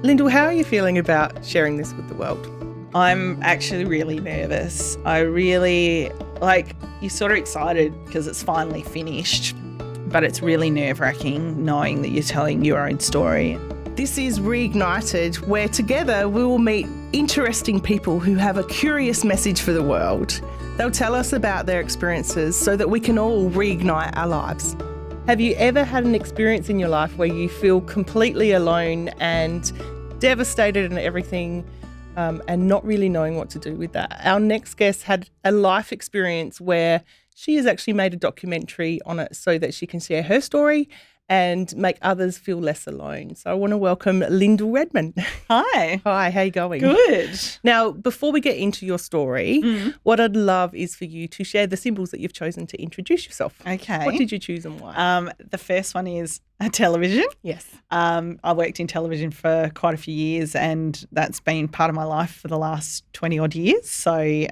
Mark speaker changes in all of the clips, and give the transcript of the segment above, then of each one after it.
Speaker 1: Lyndal, how are you feeling about sharing this with the world?
Speaker 2: I'm actually really nervous. You're sort of excited because it's finally finished, but it's really nerve-wracking knowing that you're telling your own story.
Speaker 1: This is Reignited, where together we will meet interesting people who have a curious message for the world. They'll tell us about their experiences so that we can all reignite our lives. Have you ever had an experience in your life where you feel completely alone and devastated and everything, and not really knowing what to do with that? Our next guest had a life experience where she has actually made a documentary on it so that she can share her story and make others feel less alone. So I want to welcome Lyndal Redman.
Speaker 2: Hi.
Speaker 1: Hi, how you going?
Speaker 2: Good.
Speaker 1: Now, before we get into your story, what I'd love is for you to share the symbols that you've chosen to introduce yourself.
Speaker 2: Okay.
Speaker 1: What did you choose and why?
Speaker 2: The first one is a television.
Speaker 1: Yes.
Speaker 2: I worked in television for quite a few years, and that's been part of my life for the last 20 odd years. So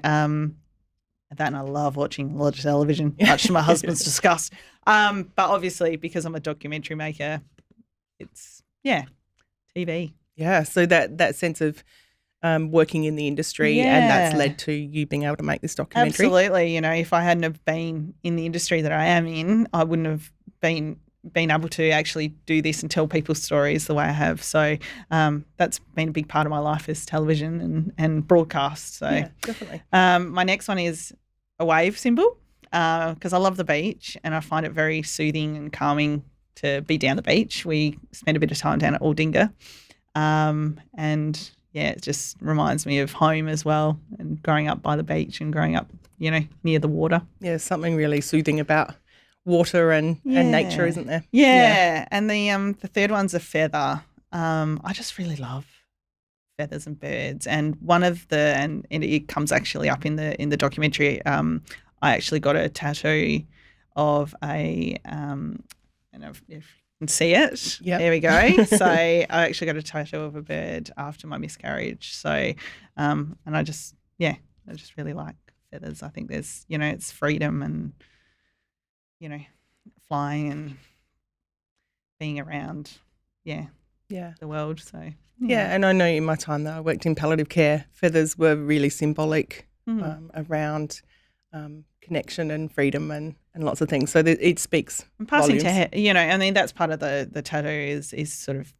Speaker 2: that, and I love watching a lot of television, much to my husband's disgust. But obviously, because I'm a documentary maker, it's, TV.
Speaker 1: Yeah, so that sense of working in the industry, and that's led to you being able to make this documentary.
Speaker 2: Absolutely. You know, if I hadn't have been in the industry that I am in, I wouldn't have been able to actually do this and tell people's stories the way I have. So that's been a big part of my life is television and broadcast. So
Speaker 1: yeah, definitely.
Speaker 2: My next one is a wave symbol because I love the beach and I find it very soothing and calming to be down the beach. We spend a bit of time down at Aldinga and it just reminds me of home as well and growing up by the beach and growing up, near the water.
Speaker 1: Yeah, something really soothing about water and nature, isn't there?
Speaker 2: Yeah. And the third one's a feather. I just really love feathers and birds. And one of and it comes actually up in the documentary. I actually got a tattoo of and if you can see it, there we go. So I actually got a tattoo of a bird after my miscarriage. So, and I just really like feathers. I think there's, it's freedom and, flying and being around, the world. So
Speaker 1: and I know in my time that I worked in palliative care, feathers were really symbolic around connection and freedom and lots of things. So it speaks
Speaker 2: and passing
Speaker 1: volumes.
Speaker 2: to that's part of the tattoo is sort of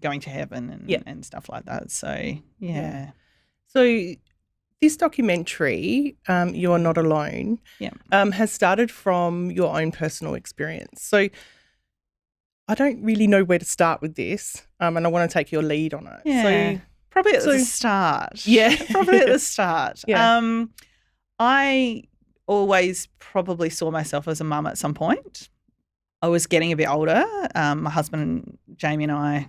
Speaker 2: going to heaven and stuff like that. So
Speaker 1: So this documentary, You Are Not Alone, has started from your own personal experience. So I don't really know where to start with this, and I want to take your lead on it.
Speaker 2: Yeah.
Speaker 1: So
Speaker 2: probably at the start.
Speaker 1: Yeah.
Speaker 2: Probably at the start.
Speaker 1: Yeah.
Speaker 2: I always probably saw myself as a mum at some point. I was getting a bit older. My husband, Jamie, and I,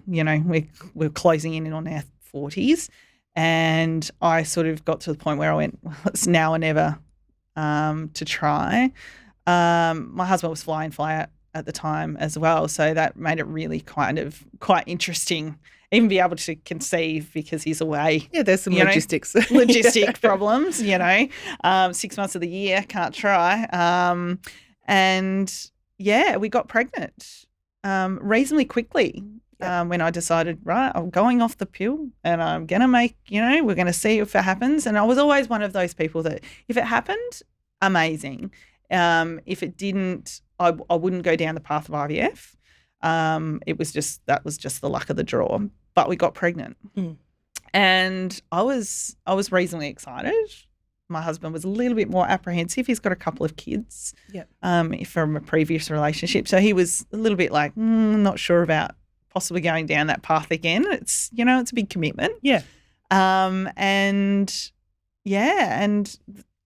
Speaker 2: we're closing in on our 40s. And I sort of got to the point where I went, well, it's now or never to try. My husband was fly in, fly out at the time as well. So that made it really quite interesting, even be able to conceive because he's away.
Speaker 1: Yeah, there's some logistics.
Speaker 2: Logistic problems, 6 months of the year, can't try. We got pregnant reasonably quickly. When I decided, right, I'm going off the pill and I'm going to make, we're going to see if it happens. And I was always one of those people that if it happened, amazing. If it didn't, I wouldn't go down the path of IVF. That was just the luck of the draw. But we got pregnant. And I was reasonably excited. My husband was a little bit more apprehensive. He's got a couple of kids from a previous relationship. So he was a little bit like, not sure about possibly going down that path again. It's, it's a big commitment.
Speaker 1: Yeah.
Speaker 2: And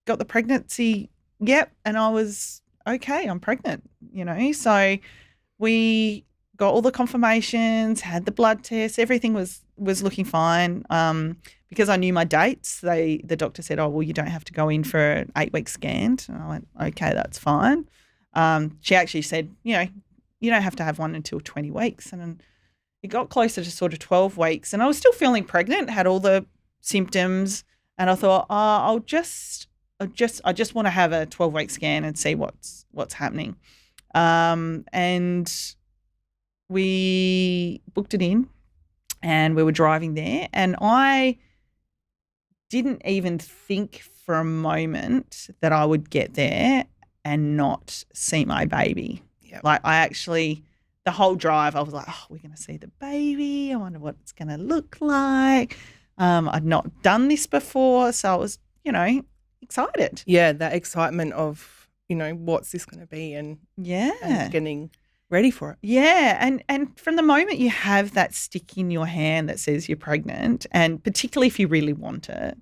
Speaker 2: got the pregnancy. Yep. And I was, okay, I'm pregnant, So we got all the confirmations, had the blood tests, everything was looking fine. Because I knew my dates, the doctor said, oh, well, you don't have to go in for an 8-week scan. And I went, okay, that's fine. She actually said, you don't have to have one until 20 weeks. And it got closer to sort of 12 weeks and I was still feeling pregnant, had all the symptoms, and I thought, I just want to have a 12-week scan and see what's happening. And we booked it in and we were driving there, and I didn't even think for a moment that I would get there and not see my baby.
Speaker 1: Yep.
Speaker 2: Like I actually, the whole drive, I was like, oh, we're going to see the baby. I wonder what it's going to look like. I'd not done this before, so I was, excited.
Speaker 1: Yeah, that excitement of, what's this going to be and getting ready for it.
Speaker 2: Yeah, and from the moment you have that stick in your hand that says you're pregnant, and particularly if you really want it,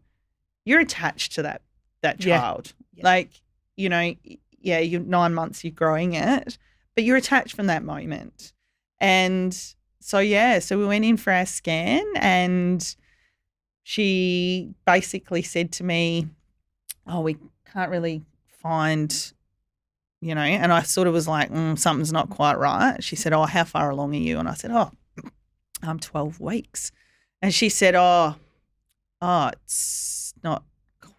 Speaker 2: you're attached to that child.
Speaker 1: Yeah.
Speaker 2: Like, you're 9 months, you're growing it, but you're attached from that moment. And so we went in for our scan, and she basically said to me, oh, we can't really find, and I sort of was like, something's not quite right. She said, oh, how far along are you? And I said, oh, I'm 12 weeks. And she said, oh, it's not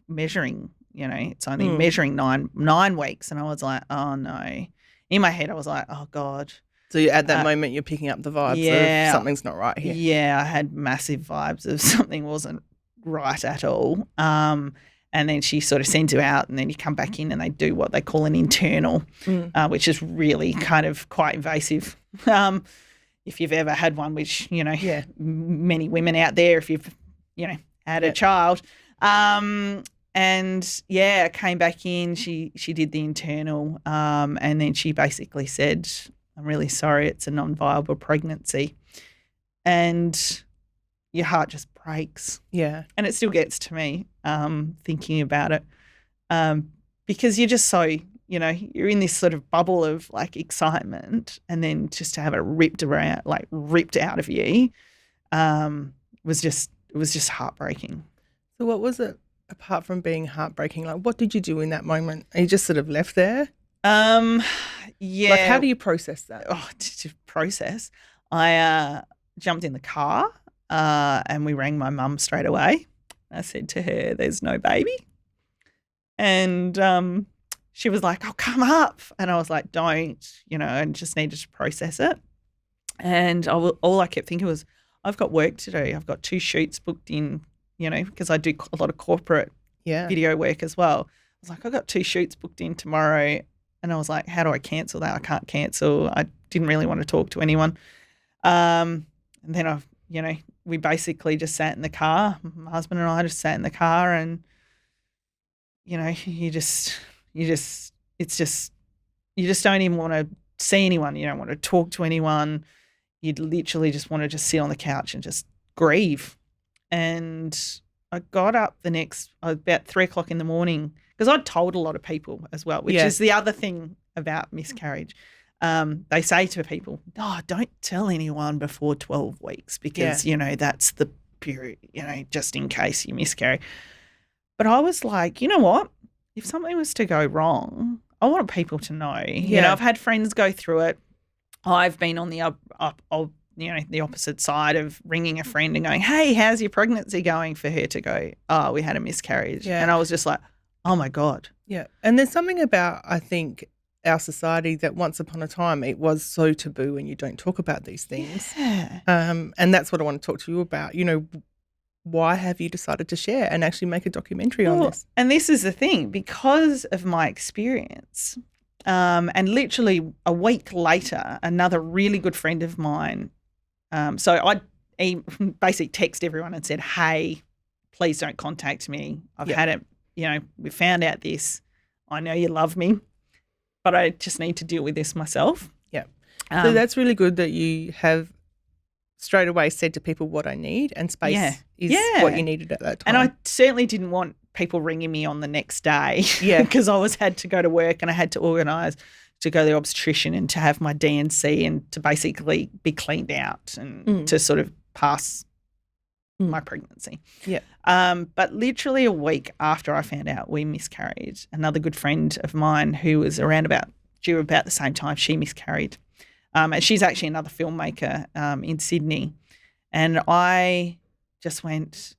Speaker 2: measuring, it's only measuring 9 weeks. And I was like, oh, no. In my head, I was like, oh, God.
Speaker 1: So at that moment, you're picking up the vibes of something's not right here.
Speaker 2: Yeah, I had massive vibes of something wasn't right at all. And then she sort of sends you out, and then you come back in and they do what they call an internal, which is really kind of quite invasive. If you've ever had one, which, many women out there, if you've, had a child. I came back in, she did the internal, and then she basically said, I'm really sorry, it's a non-viable pregnancy. And your heart just breaks.
Speaker 1: Yeah.
Speaker 2: And it still gets to me thinking about it because you're just so, you're in this sort of bubble of like excitement, and then just to have it ripped out of you was just heartbreaking.
Speaker 1: So what was it apart from being heartbreaking? Like what did you do in that moment? Are you just sort of left there?
Speaker 2: Yeah.
Speaker 1: Like how do you process that?
Speaker 2: Oh, to process. I jumped in the car and we rang my mum straight away. I said to her, there's no baby. And she was like, oh, come up. And I was like, don't, I just needed to process it. And all I kept thinking was, I've got work to do. I've got 2 shoots booked in, because I do a lot of corporate video work as well. I was like, I've got 2 shoots booked in tomorrow. And I was like, how do I cancel that? I can't cancel. I didn't really want to talk to anyone. And then we basically just sat in the car. My husband and I just sat in the car, and, you just don't even want to see anyone. You don't want to talk to anyone. You'd literally just want to just sit on the couch and just grieve. And I got up about 3:00 in the morning, because I'd told a lot of people as well, which is the other thing about miscarriage. They say to people, oh, don't tell anyone before 12 weeks because, that's the period, just in case you miscarry. But I was like, you know what? If something was to go wrong, I want people to know. I've had friends go through it. I've been on the the opposite side of ringing a friend and going, hey, how's your pregnancy going, for her to go, oh, we had a miscarriage. Yeah. And I was just like, oh, my God.
Speaker 1: Yeah. And there's something about, I think, our society that once upon a time it was so taboo and you don't talk about these things.
Speaker 2: Yeah.
Speaker 1: And that's what I want to talk to you about. Why have you decided to share and actually make a documentary on this?
Speaker 2: And this is the thing, because of my experience, and literally a week later, another really good friend of mine, so I basically text everyone and said, hey, please don't contact me. I've had it, we found out this. I know you love me, but I just need to deal with this myself.
Speaker 1: Yeah. So that's really good that you have straight away said to people what I need, and space is what you needed at that time.
Speaker 2: And I certainly didn't want people ringing me on the next day because I had to go to work and I had to organise to go to the obstetrician and to have my D&C and to basically be cleaned out and to sort of pass my pregnancy.
Speaker 1: Yeah.
Speaker 2: But literally a week after I found out we miscarried, another good friend of mine who was due about the same time, she miscarried. And she's actually another filmmaker in Sydney. And I just went,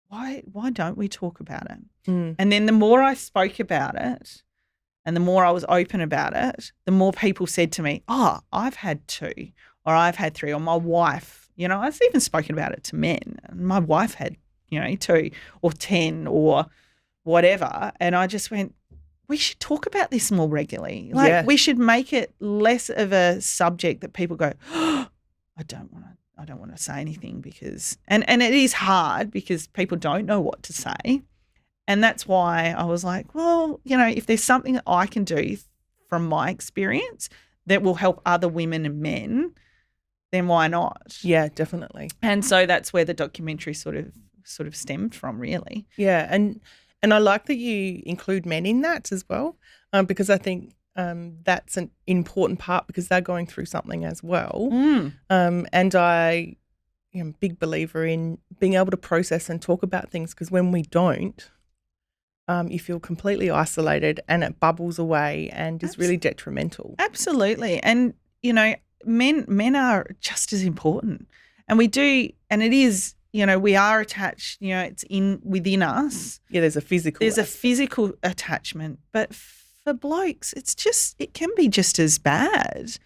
Speaker 2: why don't we talk about it? And then the more I spoke about it and the more I was open about it, the more people said to me, oh, I've had 2 or I've had 3, or my wife I've even spoken about it to men. My wife had, 2 or 10 or whatever. And I just went, we should talk about this more regularly. We should make it less of a subject that people go, oh, I don't want to say anything because, and it is hard because people don't know what to say. And that's why I was like, well, if there's something that I can do from my experience that will help other women and men, then why not?
Speaker 1: Yeah, definitely.
Speaker 2: And so that's where the documentary sort of stemmed from, really.
Speaker 1: Yeah, and I like that you include men in that as well, because I think that's an important part because they're going through something as well. And I am a big believer in being able to process and talk about things because when we don't, you feel completely isolated and it bubbles away and is really detrimental.
Speaker 2: Absolutely. And, men are just as important. And it is, we are attached, it's within us.
Speaker 1: Yeah, there's a physical
Speaker 2: attachment. But for blokes, it can be just as bad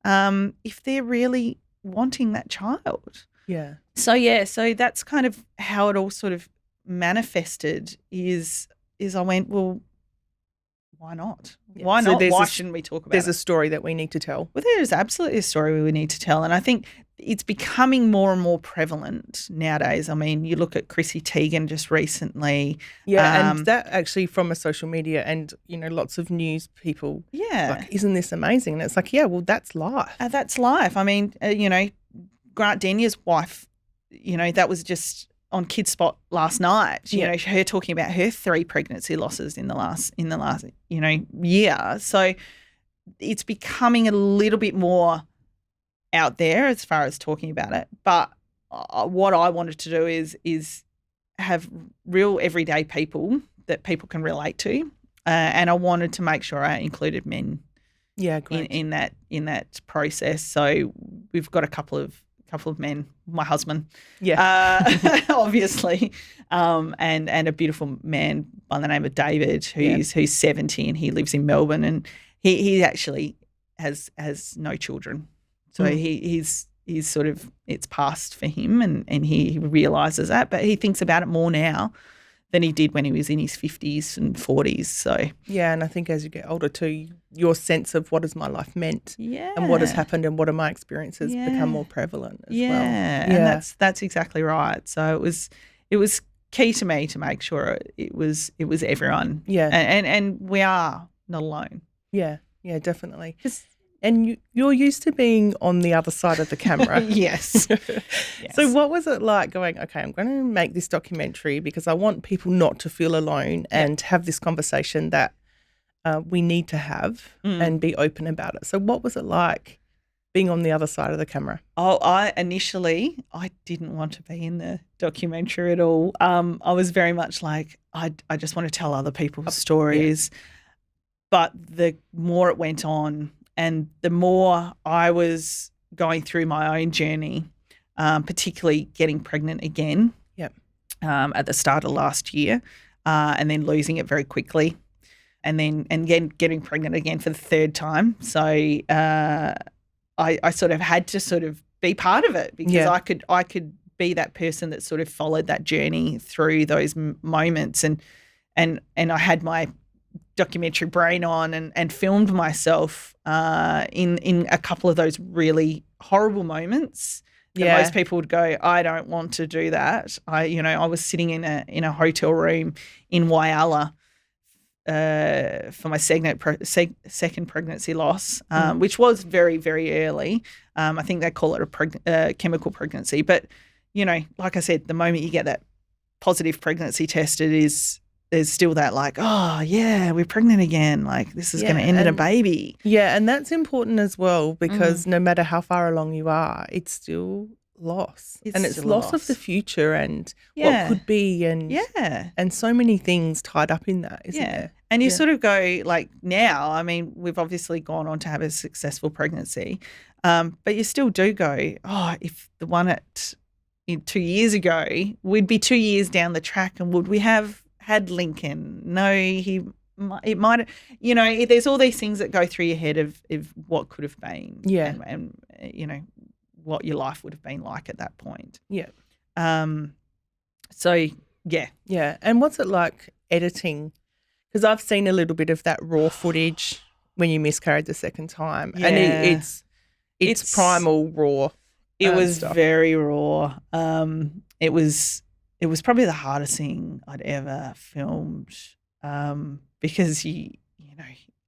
Speaker 2: if they're really wanting that child.
Speaker 1: Yeah.
Speaker 2: So that's kind of how it all sort of manifested is I went, well, why not?
Speaker 1: Yeah.
Speaker 2: Why not? Why shouldn't we talk about it?
Speaker 1: There's a story that we need to tell.
Speaker 2: Well, there is absolutely a story we need to tell. And I think it's becoming more and more prevalent nowadays. I mean, you look at Chrissy Teigen just recently.
Speaker 1: Yeah, and that actually from a social media and, lots of news people.
Speaker 2: Yeah.
Speaker 1: Like, isn't this amazing? And it's like, yeah, well, that's life.
Speaker 2: That's life. I mean, Grant Denier's wife, that was just on Kids Spot last night, her talking about her 3 pregnancy losses in the last year. So it's becoming a little bit more out there as far as talking about it. But what I wanted to do is have real everyday people that people can relate to, and I wanted to make sure I included men.
Speaker 1: Yeah, great.
Speaker 2: in that process. So we've got a couple of men, my husband, obviously, and a beautiful man by the name of David, who's 70 and he lives in Melbourne, and he actually has no children, so he's sort of, it's past for him, and he realises that, but he thinks about it more now than he did when he was in his 50s and 40s. So
Speaker 1: yeah, and I think as you get older too, your sense of what has my life meant and what has happened and what are my experiences become more prevalent as well.
Speaker 2: Yeah, and that's exactly right. So it was key to me to make sure it was everyone.
Speaker 1: Yeah,
Speaker 2: and we are not alone.
Speaker 1: Yeah, definitely. And you're used to being on the other side of the camera.
Speaker 2: Yes.
Speaker 1: So what was it like going, okay, I'm going to make this documentary because I want people not to feel alone and have this conversation that we need to have and be open about it. So what was it like being on the other side of the camera?
Speaker 2: Oh, I didn't want to be in the documentary at all. I was very much like, I just want to tell other people's stories. Yeah. But the more it went on, and the more I was going through my own journey, particularly getting pregnant again at the start of last year, and then losing it very quickly, and again getting pregnant again for the 3rd time. So I sort of had to sort of be part of it because I could be that person that sort of followed that journey through those moments, and I had my documentary brain on and filmed myself in a couple of those really horrible moments that most people would go, I don't want to do that. I was sitting in a hotel room in Whyalla for my second pregnancy loss, which was very, very early. I think they call it a chemical pregnancy. But, like I said, the moment you get that positive pregnancy test, there's still that like, oh, yeah, we're pregnant again. Like this is going to end in a baby.
Speaker 1: Yeah, and that's important as well because no matter how far along you are, it's still loss. It's loss of the future and what could be and so many things tied up in that, isn't there?
Speaker 2: And you sort of go like now, I mean, we've obviously gone on to have a successful pregnancy, but you still do go, oh, if the one 2 years ago, we'd be 2 years down the track and would we have had Lincoln? No, it might, there's all these things that go through your head of what could have been.
Speaker 1: Yeah.
Speaker 2: And what your life would have been like at that point.
Speaker 1: Yeah.
Speaker 2: So, yeah.
Speaker 1: Yeah. And what's it like editing? Because I've seen a little bit of that raw footage when you miscarried the second time.
Speaker 2: Yeah.
Speaker 1: And it's primal raw.
Speaker 2: It was
Speaker 1: stuff.
Speaker 2: very raw. It was probably the hardest thing I'd ever filmed, because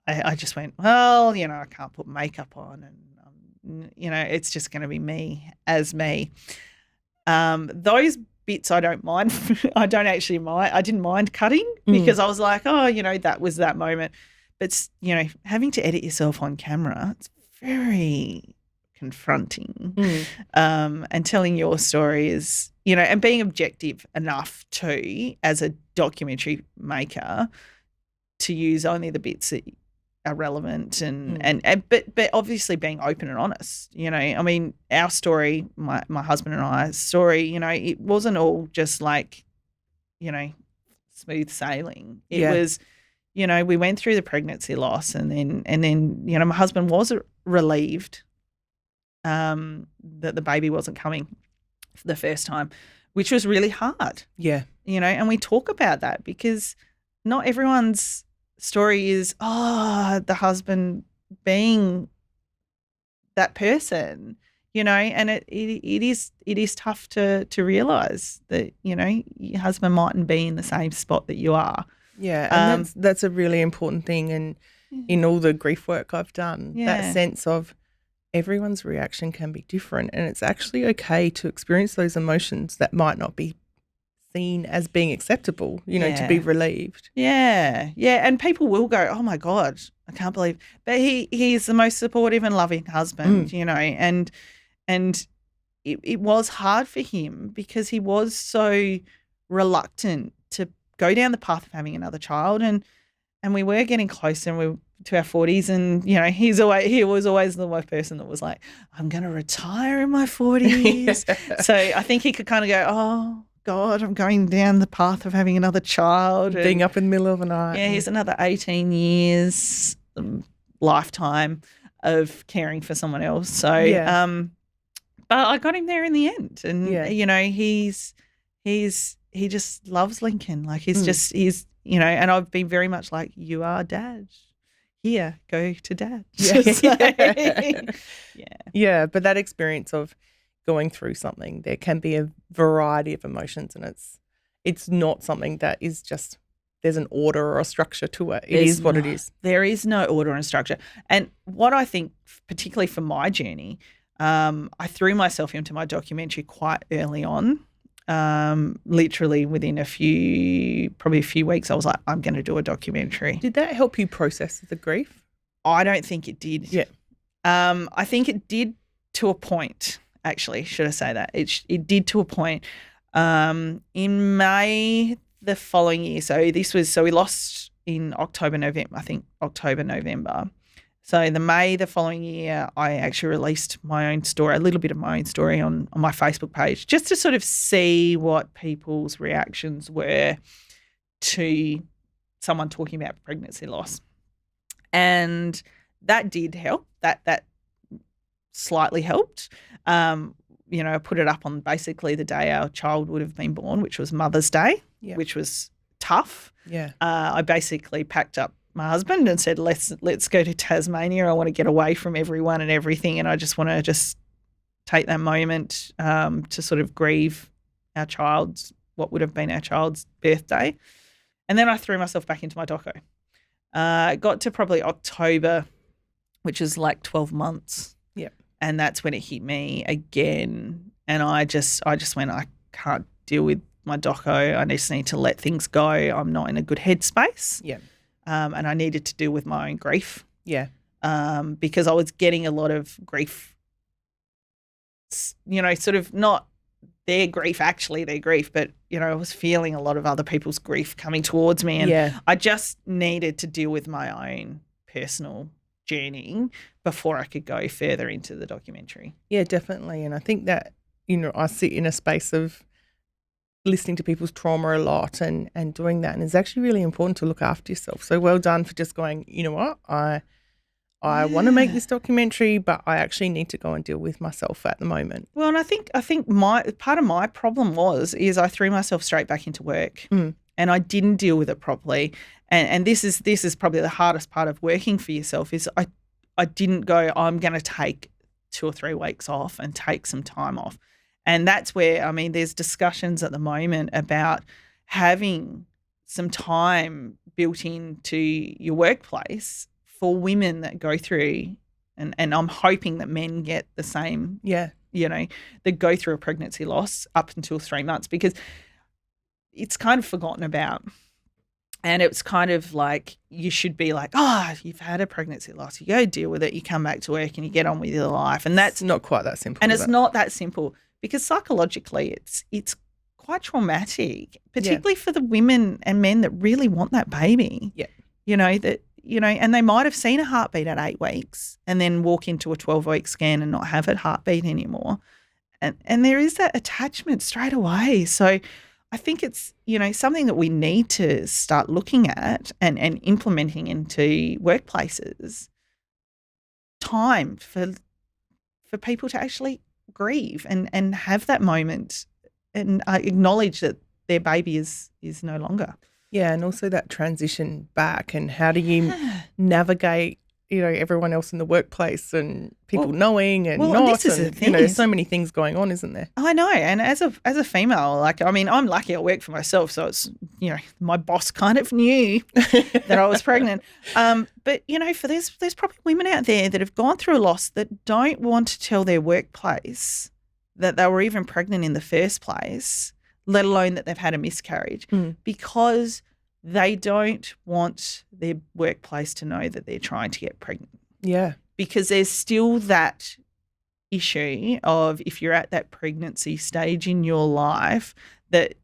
Speaker 2: I just went, well, I can't put makeup on, and it's just going to be me as me. Those bits I don't mind. I don't actually mind. I didn't mind cutting because I was like, oh, that was that moment. But having to edit yourself on camera, it's very confronting. And telling your story is, and being objective enough too as a documentary maker to use only the bits that are relevant but obviously being open and honest. I mean, our story, my husband and I's story, it wasn't all just like, smooth sailing. It was, we went through the pregnancy loss and then my husband was relieved that the baby wasn't coming for the first time, which was really hard.
Speaker 1: Yeah.
Speaker 2: And we talk about that because not everyone's story is, the husband being that person, and it is tough to realise that, your husband mightn't be in the same spot that you are.
Speaker 1: Yeah, and that's a really important thing. And in all the grief work I've done, that sense of everyone's reaction can be different, and it's actually okay to experience those emotions that might not be seen as being acceptable, to be relieved.
Speaker 2: Yeah, yeah, and people will go, oh, my God, I can't believe. But he's the most supportive and loving husband, and it was hard for him because he was so reluctant to go down the path of having another child, and we were getting close and we to our 40s, and he was always the one person that was like, I'm going to retire in my 40s. So I think he could kind of go, oh God, I'm going down the path of having another child,
Speaker 1: being up in the middle of the night.
Speaker 2: Yeah, he's another 18 years lifetime of caring for someone else. So but I got him there in the end, and he just loves Lincoln. Like he's and I've been very much like, you are Dad. Here, go to Dad.
Speaker 1: Yeah, but that experience of going through something, there can be a variety of emotions, and it's not something that is just there's an order or a structure to it. It is what it is.
Speaker 2: There is no order and structure. And what I think, particularly for my journey, I threw myself into my documentary quite early on. Literally within probably a few weeks, I was like, I'm going to do a documentary.
Speaker 1: Did that help you process the grief?
Speaker 2: I don't think it did.
Speaker 1: Yeah.
Speaker 2: I think it did to a point, actually, should I say that? It did to a point. In May the following year, so we lost in October, November. So the May the following year, I actually released my own story, a little bit of my own story on my Facebook page, just to sort of see what people's reactions were to someone talking about pregnancy loss. And that did help. That slightly helped. I put it up on basically the day our child would have been born, which was Mother's Day, which was tough.
Speaker 1: Yeah.
Speaker 2: I basically packed up my husband and said, let's go to Tasmania. I want to get away from everyone and everything, and I just want to take that moment to sort of grieve what would have been our child's birthday. And then I threw myself back into my doco. Got to probably October, which is like 12 months.
Speaker 1: Yeah.
Speaker 2: And that's when it hit me again. And I just went, I can't deal with my doco. I just need to let things go. I'm not in a good headspace.
Speaker 1: Yeah.
Speaker 2: And I needed to deal with my own grief.
Speaker 1: Yeah.
Speaker 2: Because I was getting a lot of grief, sort of not their grief, but, I was feeling a lot of other people's grief coming towards me. And I just needed to deal with my own personal journey before I could go further into the documentary.
Speaker 1: Yeah, definitely. And I think that, I sit in a space of listening to people's trauma a lot and doing that. And it's actually really important to look after yourself. So well done for just going, you know what, I I want to make this documentary, but I actually need to go and deal with myself at the moment.
Speaker 2: Well, and I think my part of my problem is I threw myself straight back into work, and I didn't deal with it properly. And this is probably the hardest part of working for yourself is I didn't go, I'm going to take 2 or 3 weeks off and take some time off. And that's where, I mean, there's discussions at the moment about having some time built into your workplace for women that go through, and I'm hoping that men get the same, that go through a pregnancy loss up until 3 months, because it's kind of forgotten about. And it's kind of like you should be like, you've had a pregnancy loss. You go deal with it. You come back to work and you get on with your life. And that's
Speaker 1: not quite that simple.
Speaker 2: And it's not that simple, because psychologically it's quite traumatic, particularly for the women and men that really want that baby.
Speaker 1: Yeah.
Speaker 2: And they might have seen a heartbeat at 8 weeks and then walk into a 12-week scan and not have a heartbeat anymore. And there is that attachment straight away. So I think it's, something that we need to start looking at and implementing into workplaces. Time for people to actually grieve and have that moment and acknowledge that their baby is no longer.
Speaker 1: Yeah, and also that transition back, and how do you navigate, everyone else in the workplace and people knowing and not.
Speaker 2: This is the thing.
Speaker 1: There's so many things going on, isn't there?
Speaker 2: I know. And as a female, I'm lucky I work for myself, so it's, my boss kind of knew that I was pregnant. But, there's probably women out there that have gone through a loss that don't want to tell their workplace that they were even pregnant in the first place, let alone that they've had a miscarriage, because they don't want their workplace to know that they're trying to get pregnant.
Speaker 1: Yeah.
Speaker 2: Because there's still that issue of, if you're at that pregnancy stage in your life, that,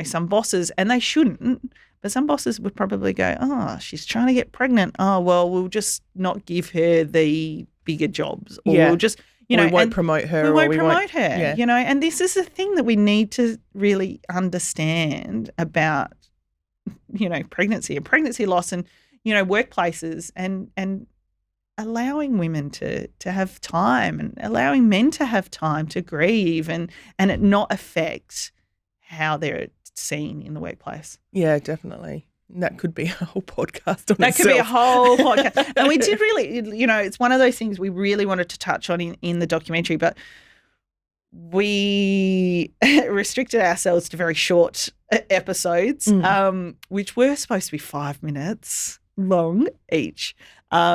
Speaker 2: some bosses, and they shouldn't, but some bosses would probably go, she's trying to get pregnant. Oh, well, we'll just not give her the bigger jobs, or we'll just,
Speaker 1: we won't promote her.
Speaker 2: We won't promote her, and this is the thing that we need to really understand about, pregnancy and pregnancy loss, and, workplaces, and allowing women to have time, and allowing men to have time to grieve, and it not affect how they're seen in the workplace.
Speaker 1: Yeah, definitely. That could be a whole podcast on
Speaker 2: That could be a whole podcast. And we did really, it's one of those things we really wanted to touch on in the documentary, but we restricted ourselves to very short episodes, which were supposed to be 5 minutes long each,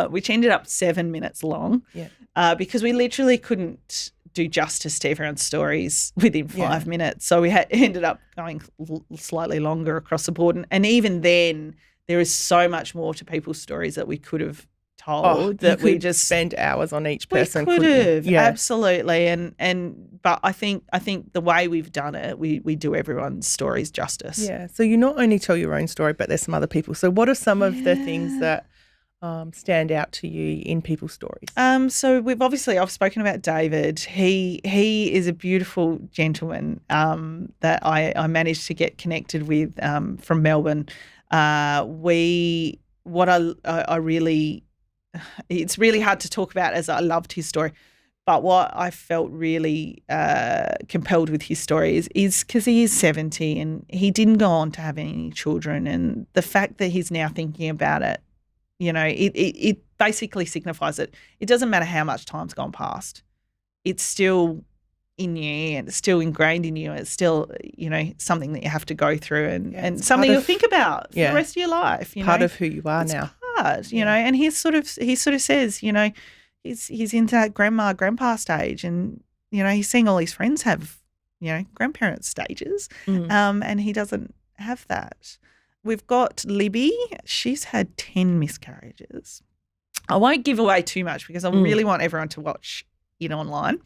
Speaker 2: which ended up 7 minutes long, because we literally couldn't do justice to everyone's stories within 5 minutes. So we ended up going slightly longer across the board. And even then, there is so much more to people's stories that we could have told that we just
Speaker 1: spend hours on each person.
Speaker 2: We could have, absolutely. But I think the way we've done it, we do everyone's stories justice.
Speaker 1: Yeah. So you not only tell your own story, but there's some other people. So what are some of the things that stand out to you in people's stories?
Speaker 2: So I've spoken about David. He is a beautiful gentleman that I managed to get connected with from Melbourne. It's really hard to talk about, as I loved his story, but what I felt really compelled with his story is because he is 70 and he didn't go on to have any children, and the fact that he's now thinking about it, it basically signifies that it doesn't matter how much time's gone past. It's still in you, and it's still ingrained in you. It's still, something that you have to go through, and something you'll think about for the rest of your life.
Speaker 1: Part of who you are now.
Speaker 2: Part, and he sort of says, he's into that grandpa stage, and, he's seeing all his friends have, grandparent stages, and he doesn't have that. We've got Libby. She's had 10 miscarriages. I won't give away too much because I really want everyone to watch it online.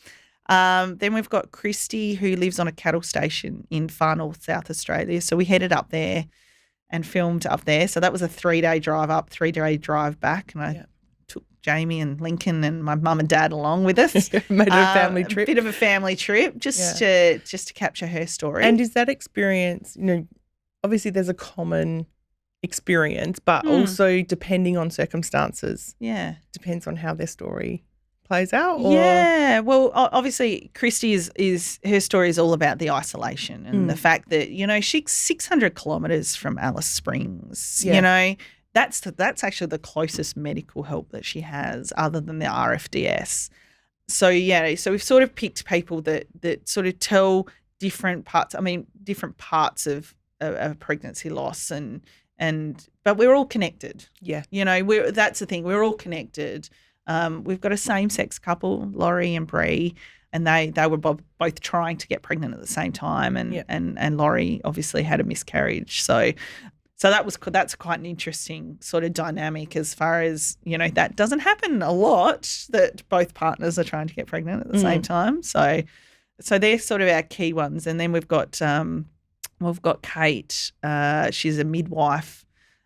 Speaker 2: Then we've got Christy, who lives on a cattle station in far north South Australia. So we headed up there and filmed up there. So that was a 3-day drive up, 3-day drive back. And I took Jamie and Lincoln and my mum and dad along with us.
Speaker 1: Made it a family trip.
Speaker 2: A bit of a family trip just to capture her story.
Speaker 1: And is that experience, obviously there's a common experience, but also depending on circumstances.
Speaker 2: Yeah.
Speaker 1: Depends on how their story plays out. Or...
Speaker 2: Yeah. Well, obviously, Christy is her story is all about the isolation and the fact that, she's 600 kilometres from Alice Springs.
Speaker 1: Yeah.
Speaker 2: That's actually the closest medical help that she has other than the RFDS. So, so we've sort of picked people that sort of tell different parts of pregnancy loss but we're all connected.
Speaker 1: Yeah.
Speaker 2: That's the thing. We're all connected. We've got a same-sex couple, Laurie and Bree, and they were both trying to get pregnant at the same time, and Laurie obviously had a miscarriage. So that's quite an interesting sort of dynamic as far as, that doesn't happen a lot, that both partners are trying to get pregnant at the same time. So they're sort of our key ones. And then we've got Kate. She's a midwife,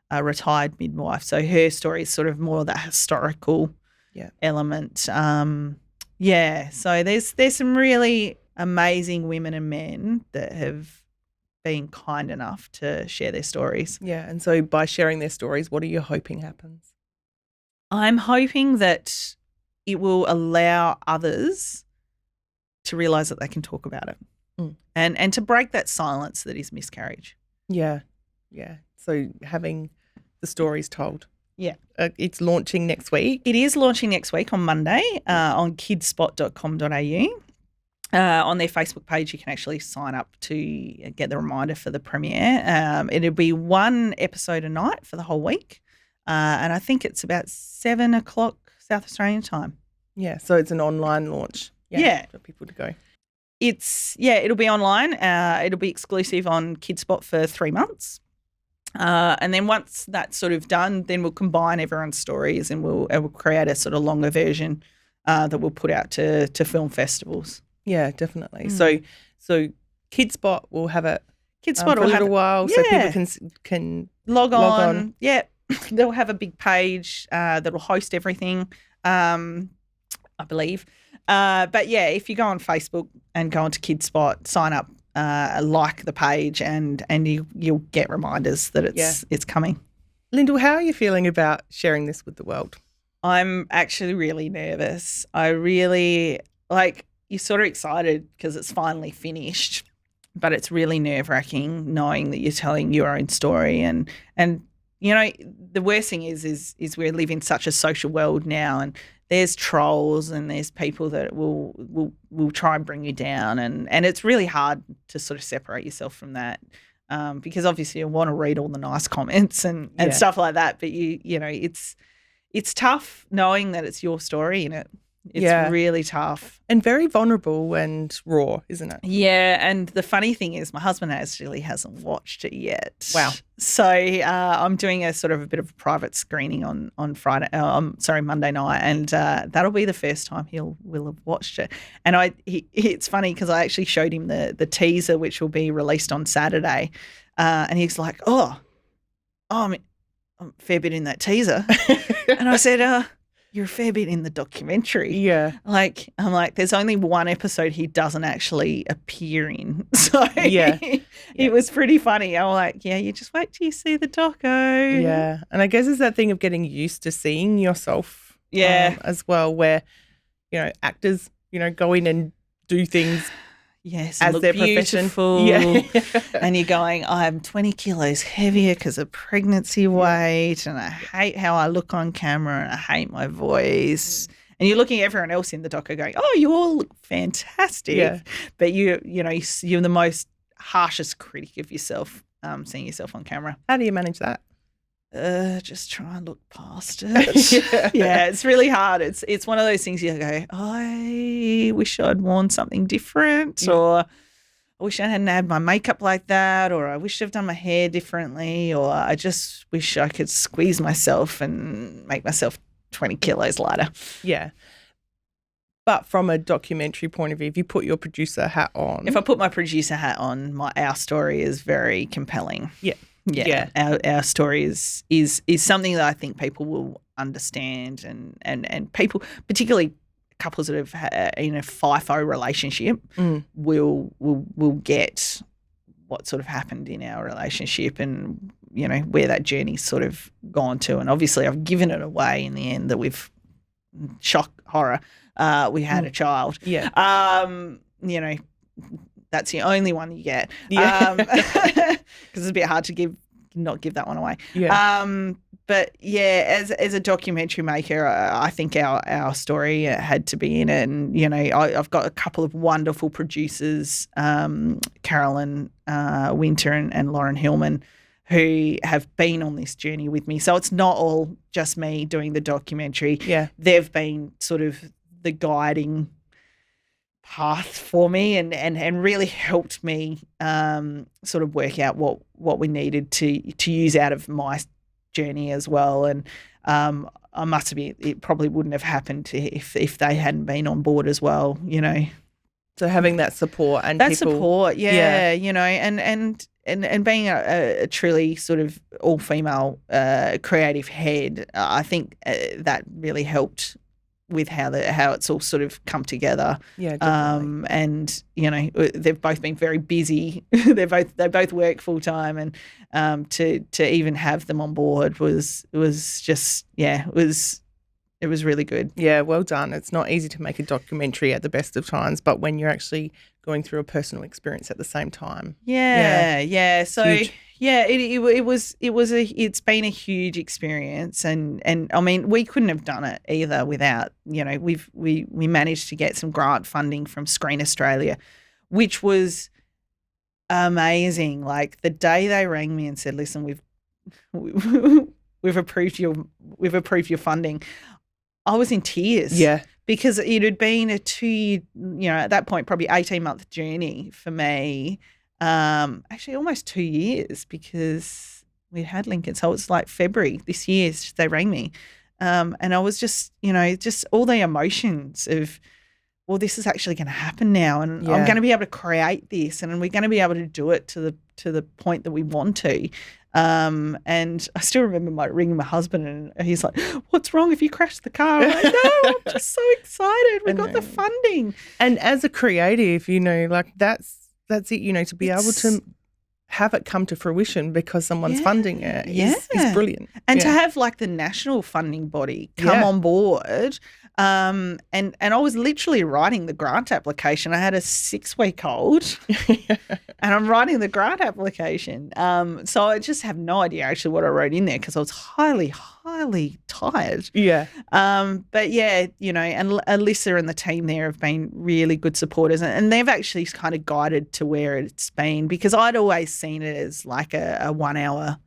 Speaker 2: a retired midwife. So her story is sort of more of that historical element. So there's some really amazing women and men that have been kind enough to share their stories.
Speaker 1: Yeah, and so by sharing their stories, what are you hoping happens?
Speaker 2: I'm hoping that it will allow others to realise that they can talk about it and to break that silence that is miscarriage.
Speaker 1: Yeah, yeah. So having the stories told.
Speaker 2: Yeah.
Speaker 1: It's launching next week.
Speaker 2: It is launching next week on Monday on kidspot.com.au. On their Facebook page, you can actually sign up to get the reminder for the premiere. It'll be one episode a night for the whole week, and I think it's about 7 o'clock South Australian time.
Speaker 1: Yeah, so it's an online launch.
Speaker 2: Yeah.
Speaker 1: For people to go.
Speaker 2: It'll be online. It'll be exclusive on KidSpot for 3 months. And then once that's sort of done, then we'll combine everyone's stories and we'll create a sort of longer version that we'll put out to film festivals.
Speaker 1: Yeah, definitely. So KidSpot will have it
Speaker 2: KidSpot
Speaker 1: for a little while, so people can
Speaker 2: log on. Yeah, they'll have a big page that'll host everything, I believe. But yeah, if you go on Facebook and go onto KidSpot, sign up, like the page, and you'll get reminders that it's coming.
Speaker 1: Lyndal, how are you feeling about sharing this with the world?
Speaker 2: I'm actually really nervous. I really you're sort of excited because it's finally finished, but it's really nerve-wracking knowing that you're telling your own story. And the worst thing is we live in such a social world now, and there's trolls and there's people that will try and bring you down, and it's really hard to sort of separate yourself from that because obviously you want to read all the nice comments and stuff like that, but it's tough knowing that it's your story in it. It's really tough.
Speaker 1: And very vulnerable and raw, isn't it?
Speaker 2: Yeah, and the funny thing is my husband actually hasn't watched it yet.
Speaker 1: Wow.
Speaker 2: So I'm doing a sort of a bit of a private screening on Monday night, and that'll be the first time will have watched it. And it's funny because I actually showed him the teaser, which will be released on Saturday, and he's like, I'm a fair bit in that teaser. And I said, you're a fair bit in the documentary.
Speaker 1: Yeah.
Speaker 2: I'm like, there's only one episode he doesn't actually appear in. So it was pretty funny. I'm like, yeah, you just wait till you see the doco.
Speaker 1: Yeah. And I guess it's that thing of getting used to seeing yourself as well, where, actors, go in and do things
Speaker 2: yes,
Speaker 1: as their
Speaker 2: beautiful.
Speaker 1: profession. Yeah.
Speaker 2: And you're going, I'm 20 kilos heavier because of pregnancy weight, and I hate how I look on camera, and I hate my voice. And you're looking at everyone else in the doco going, oh, you all look fantastic. Yeah. But you're the most harshest critic of yourself, seeing yourself on camera.
Speaker 1: How do you manage that?
Speaker 2: Just try and look past it. Yeah, it's really hard. It's one of those things you go, I wish I'd worn something different, or I wish I hadn't had my makeup like that, or I wish I'd done my hair differently, or I just wish I could squeeze myself and make myself 20 kilos lighter.
Speaker 1: Yeah. But from a documentary point of view, if you put your producer hat on.
Speaker 2: If I put my producer hat on, our story is very compelling.
Speaker 1: Yeah.
Speaker 2: Yeah. Our story is something that I think people will understand, and people, particularly couples that have in a FIFO relationship, will get what sort of happened in our relationship and where that journey's sort of gone to. And obviously I've given it away in the end that we've, shock, horror, we had a child.
Speaker 1: Yeah.
Speaker 2: That's the only one you get.
Speaker 1: Yeah.
Speaker 2: Because it's a bit hard to not give that one away.
Speaker 1: Yeah.
Speaker 2: But yeah, as a documentary maker, I think our story had to be in it. And, I've got a couple of wonderful producers, Carolyn Winter and Lauren Hillman, who have been on this journey with me. So it's not all just me doing the documentary.
Speaker 1: Yeah.
Speaker 2: They've been sort of the guiding path for me and really helped me sort of work out what we needed to use out of my journey as well. And I must admit, it probably wouldn't have happened if they hadn't been on board as well,
Speaker 1: So having that support and
Speaker 2: that
Speaker 1: people,
Speaker 2: support, and being a truly sort of all-female creative head, I think that really helped with how it's all sort of come together.
Speaker 1: Yeah, definitely.
Speaker 2: And they've both been very busy. they both work full time, and to even have them on board was just it was really good.
Speaker 1: Yeah, well done. It's not easy to make a documentary at the best of times, but when you're actually going through a personal experience at the same time.
Speaker 2: Yeah. So
Speaker 1: Huge.
Speaker 2: yeah, it's been a huge experience, and I mean, we couldn't have done it either without, we managed to get some grant funding from Screen Australia, which was amazing. Like the day they rang me and said, "Listen, we've approved your funding," I was in tears.
Speaker 1: Yeah.
Speaker 2: Because it had been a 2-year, at that point, probably 18-month journey for me. Actually, almost 2 years, because we had Lincoln. So it's like February this year they rang me. And I was just, just all the emotions of, well, this is actually going to happen now, and I'm going to be able to create this, and we're going to be able to do it to the point that we want to. And I still remember ringing my husband, and he's like, "What's wrong? If you crashed the car?" I'm like, "No, I'm just so excited. We got the funding."
Speaker 1: And as a creative, like that's it, to be able to have it come to fruition because someone's funding it is brilliant.
Speaker 2: And to have like the national funding body come on board. And I was literally writing the grant application. I had a 6-week-old and I'm writing the grant application. So I just have no idea actually what I wrote in there because I was highly, highly tired.
Speaker 1: Yeah.
Speaker 2: But yeah, and Alyssa and the team there have been really good supporters, and they've actually kind of guided to where it's been, because I'd always seen it as like a 1 hour,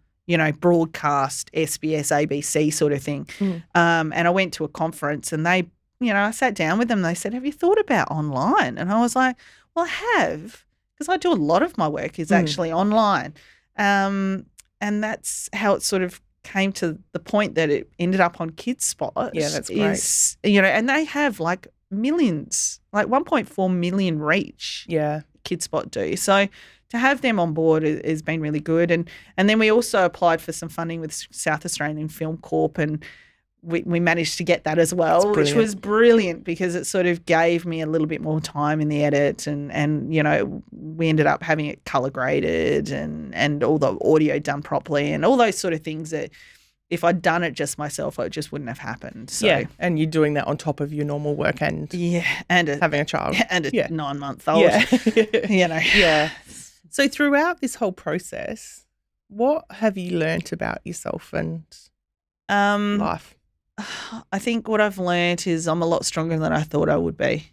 Speaker 2: broadcast SBS, ABC sort of thing. And I went to a conference and they, I sat down with them and they said, "Have you thought about online?" And I was like, "Well, I have, because I do a lot of my work is actually online." And that's how it sort of came to the point that it ended up on Kids Spot.
Speaker 1: Yeah, that's great.
Speaker 2: And they have like millions, like 1.4 million reach.
Speaker 1: Yeah.
Speaker 2: Kids Spot do. So to have them on board has been really good. And then we also applied for some funding with South Australian Film Corp, and we managed to get that as well, which was brilliant because it sort of gave me a little bit more time in the edit, and we ended up having it colour graded and all the audio done properly and all those sort of things that if I'd done it just myself, it just wouldn't have happened. So,
Speaker 1: yeah, and you're doing that on top of your normal work and having a child.
Speaker 2: And a 9-month-old.
Speaker 1: Yeah. Yeah. So throughout this whole process, what have you learnt about yourself and life?
Speaker 2: I think what I've learnt is I'm a lot stronger than I thought I would be.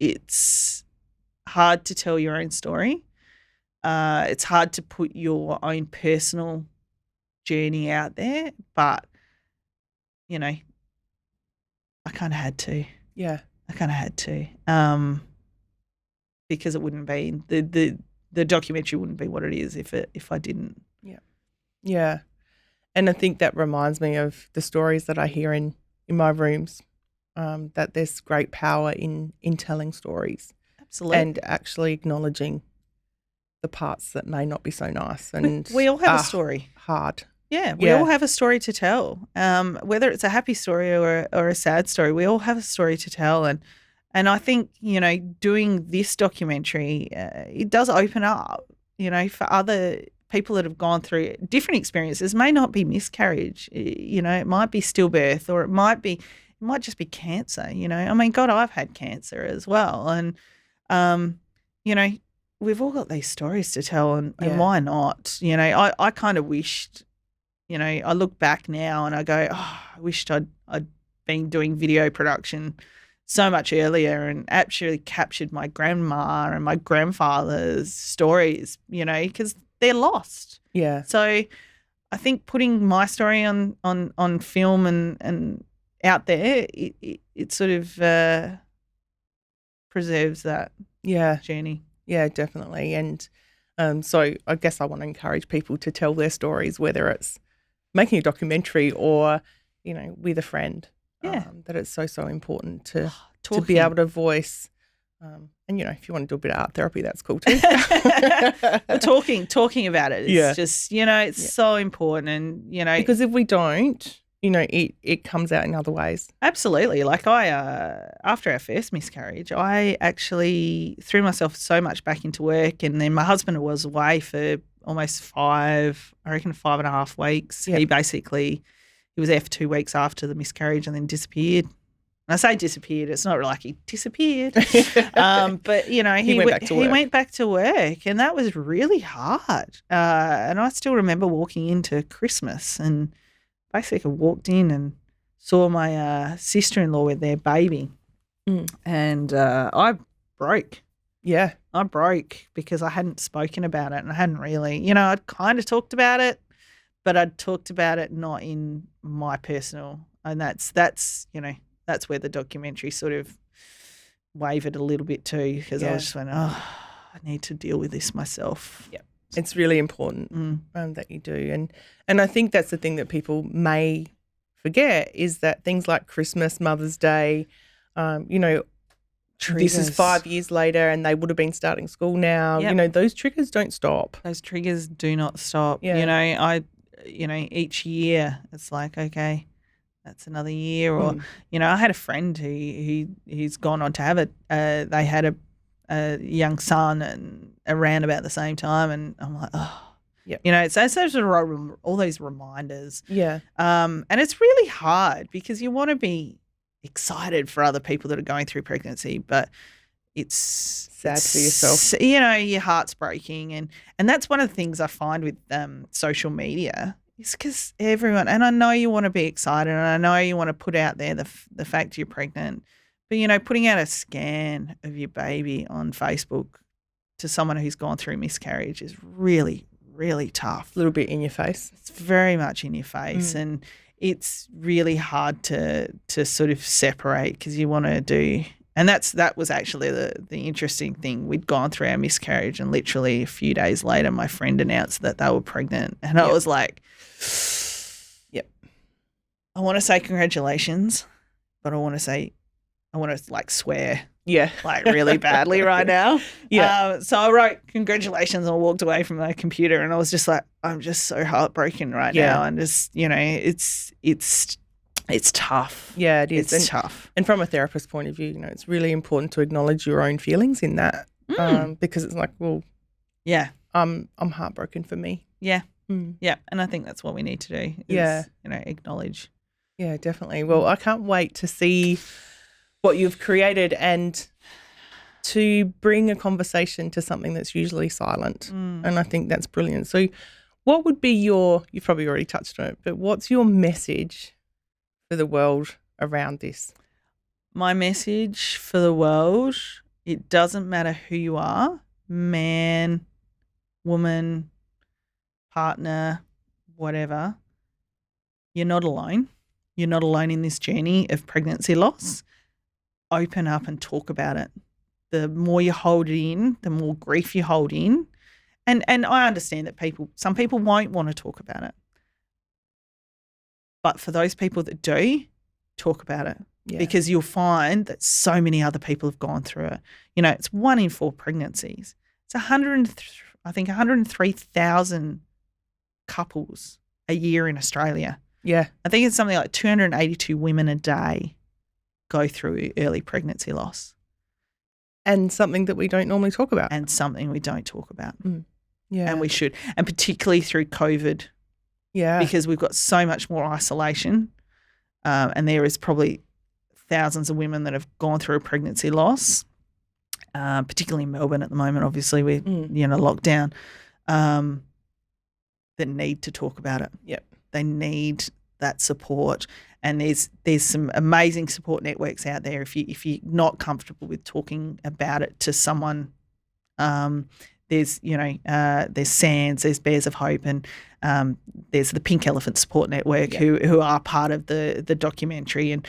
Speaker 2: It's hard to tell your own story. It's hard to put your own personal journey out there, but, I kind of had to.
Speaker 1: Yeah.
Speaker 2: I kind of had to. Because it wouldn't be, the documentary wouldn't be what it is if I didn't.
Speaker 1: Yeah. Yeah. And I think that reminds me of the stories that I hear in my rooms, that there's great power in telling stories.
Speaker 2: Absolutely.
Speaker 1: And actually acknowledging the parts that may not be so nice. And
Speaker 2: we all have a story.
Speaker 1: Hard.
Speaker 2: Yeah, we all have a story to tell. Whether it's a happy story or a sad story, we all have a story to tell. And I think, doing this documentary, it does open up, for other people that have gone through different experiences, may not be miscarriage, it might be stillbirth, or it might just be cancer, I mean, God, I've had cancer as well. And, we've all got these stories to tell, and why not? I kind of wished, I look back now and I go, oh, I wished I'd been doing video production so much earlier and actually captured my grandma and my grandfather's stories, because they're lost.
Speaker 1: Yeah.
Speaker 2: So I think putting my story on film and out there, it sort of preserves that journey.
Speaker 1: Yeah, definitely. And so I guess I want to encourage people to tell their stories, whether it's making a documentary or, with a friend. That it's so important to be able to voice. And, if you want to do a bit of art therapy, that's cool too.
Speaker 2: talking about it. It's just, it's so important. And,
Speaker 1: because if we don't, it comes out in other ways.
Speaker 2: Absolutely. Like after our first miscarriage, I actually threw myself so much back into work, and then my husband was away for almost 5.5 weeks. Yep. He was there for 2 weeks after the miscarriage and then disappeared. And I say disappeared, it's not like he disappeared. But, he went back to work, and that was really hard. And I still remember walking into Christmas and basically walked in and saw my sister-in-law with their baby. And I broke.
Speaker 1: Yeah.
Speaker 2: I broke because I hadn't spoken about it, and I hadn't really, I'd kind of talked about it, but I'd talked about it not in my personal, and that's where the documentary sort of wavered a little bit too, because I was just went, I need to deal with this myself.
Speaker 1: Yeah, it's really important that you do, and I think that's the thing that people may forget is that things like Christmas, Mother's Day, triggers. This is 5 years later, and they would have been starting school now.
Speaker 2: Yep.
Speaker 1: Those triggers don't stop.
Speaker 2: Those triggers do not stop.
Speaker 1: Yeah.
Speaker 2: Each year it's like, okay, that's another year. Or, I had a friend who's gone on to have it. They had a young son and around about the same time, and I'm like, oh, yeah. So it's sort of all these reminders.
Speaker 1: Yeah.
Speaker 2: And it's really hard because you want to be excited for other people that are going through pregnancy, but it's
Speaker 1: sad for yourself.
Speaker 2: Your heart's breaking, and that's one of the things I find with social media is because everyone, and I know you want to be excited, and I know you want to put out there the fact you're pregnant, but putting out a scan of your baby on Facebook to someone who's gone through miscarriage is really, really tough.
Speaker 1: A little bit in your face.
Speaker 2: It's very much in your face, and it's really hard to sort of separate because you want to do. And that was actually the interesting thing. We'd gone through our miscarriage, and literally a few days later, my friend announced that they were pregnant. And I was like,
Speaker 1: yep.
Speaker 2: I want to say congratulations, but I want to like swear.
Speaker 1: Yeah.
Speaker 2: Like really badly right now.
Speaker 1: Yeah.
Speaker 2: So I wrote congratulations and I walked away from my computer, and I was just like, I'm just so heartbroken right now. And just, it's tough.
Speaker 1: Yeah, it is.
Speaker 2: It's tough.
Speaker 1: And from a therapist's point of view, it's really important to acknowledge your own feelings in that, because it's like, well,
Speaker 2: yeah,
Speaker 1: I'm heartbroken for me.
Speaker 2: Yeah, yeah, and I think that's what we need to do. Is, acknowledge.
Speaker 1: Yeah, definitely. Well, I can't wait to see what you've created and to bring a conversation to something that's usually silent. And I think that's brilliant. So, what would be you've probably already touched on it, but what's your message for the world around this?
Speaker 2: My message for the world, it doesn't matter who you are, man, woman, partner, whatever, you're not alone. You're not alone in this journey of pregnancy loss. Open up and talk about it. The more you hold it in, the more grief you hold in. And I understand that some people won't want to talk about it. But for those people that do, talk about it, because you'll find that so many other people have gone through it. It's 1 in 4 pregnancies. It's 103,000 couples a year in Australia.
Speaker 1: Yeah.
Speaker 2: I think it's something like 282 women a day go through early pregnancy loss.
Speaker 1: And something that we don't normally talk about.
Speaker 2: And something we don't talk about.
Speaker 1: Yeah.
Speaker 2: And we should. And particularly through COVID, because we've got so much more isolation, and there is probably thousands of women that have gone through a pregnancy loss, particularly in Melbourne at the moment. Obviously, we're locked down, that need to talk about it.
Speaker 1: Yep.
Speaker 2: They need that support, and there's some amazing support networks out there. If you're not comfortable with talking about it to someone, there's SANS, there's Bears of Hope, and there's the Pink Elephant Support Network who are part of the documentary, and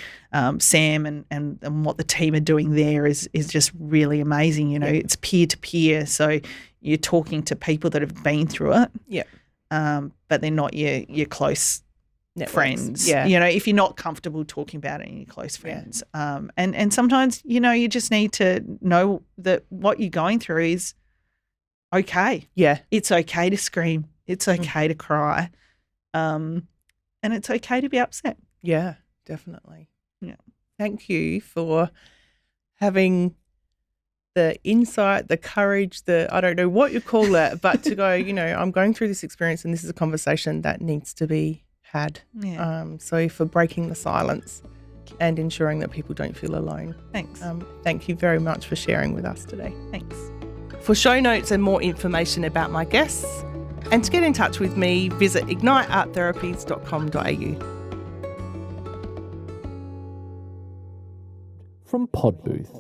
Speaker 2: Sam and what the team are doing there is just really amazing. It's peer to peer, so you're talking to people that have been through it.
Speaker 1: Yeah.
Speaker 2: But they're not your close
Speaker 1: Networks.
Speaker 2: Friends.
Speaker 1: Yeah.
Speaker 2: If you're not comfortable talking about it in your close friends. And sometimes, you just need to know that what you're going through is okay.
Speaker 1: Yeah.
Speaker 2: It's okay to scream. It's okay to cry. And it's okay to be upset.
Speaker 1: Yeah, definitely.
Speaker 2: Yeah.
Speaker 1: Thank you for having the insight, the courage, I don't know what you call it, but to go, I'm going through this experience and this is a conversation that needs to be had.
Speaker 2: Yeah.
Speaker 1: So for breaking the silence and ensuring that people don't feel alone.
Speaker 2: Thanks.
Speaker 1: Thank you very much for sharing with us today.
Speaker 2: Thanks.
Speaker 1: For show notes and more information about my guests and to get in touch with me, visit ignitearttherapies.com.au.
Speaker 3: From Pod Booth.